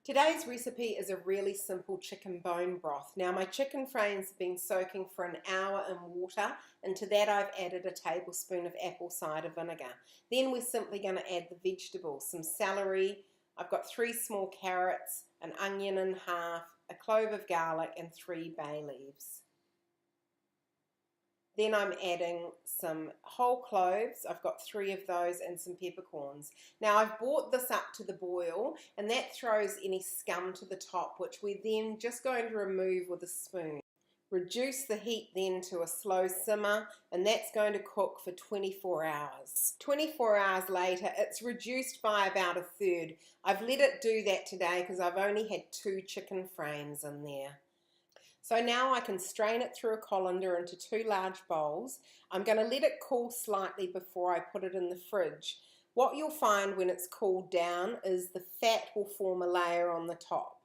Today's recipe is a really simple chicken bone broth. Now my chicken frames have been soaking for an hour in water, and to that I've added a tablespoon of apple cider vinegar. Then we're simply going to add the vegetables, some celery, I've got 3 small carrots, an onion in half, a clove of garlic and 3 bay leaves. Then I'm adding some whole cloves, I've got 3 of those, and some peppercorns. Now I've brought this up to the boil, and that throws any scum to the top, which we're then just going to remove with a spoon. Reduce the heat then to a slow simmer, and that's going to cook for 24 hours. 24 hours later, it's reduced by about a third. I've let it do that today because I've only had 2 chicken frames in there. So now I can strain it through a colander into 2 large bowls. I'm going to let it cool slightly before I put it in the fridge. What you'll find when it's cooled down is the fat will form a layer on the top.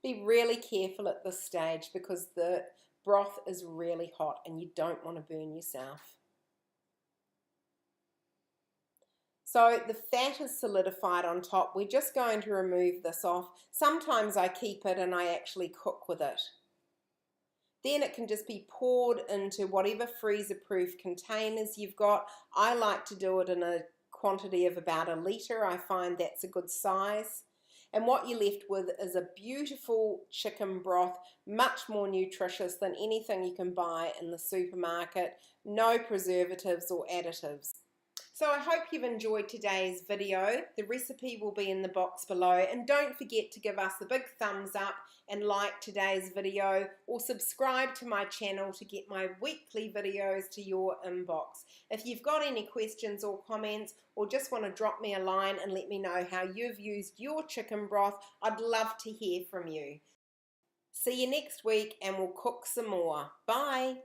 Be really careful at this stage because the broth is really hot and you don't want to burn yourself. So the fat is solidified on top. We're just going to remove this off. Sometimes I keep it and I actually cook with it. Then it can just be poured into whatever freezer-proof containers you've got. I like to do it in a quantity of about 1 litre. I find that's a good size. And what you're left with is a beautiful chicken broth, much more nutritious than anything you can buy in the supermarket. No preservatives or additives. So I hope you've enjoyed today's video. The recipe will be in the box below, and don't forget to give us a big thumbs up and like today's video, or subscribe to my channel to get my weekly videos to your inbox. If you've got any questions or comments, or just want to drop me a line and let me know how you've used your chicken broth, I'd love to hear from you. See you next week and we'll cook some more. Bye!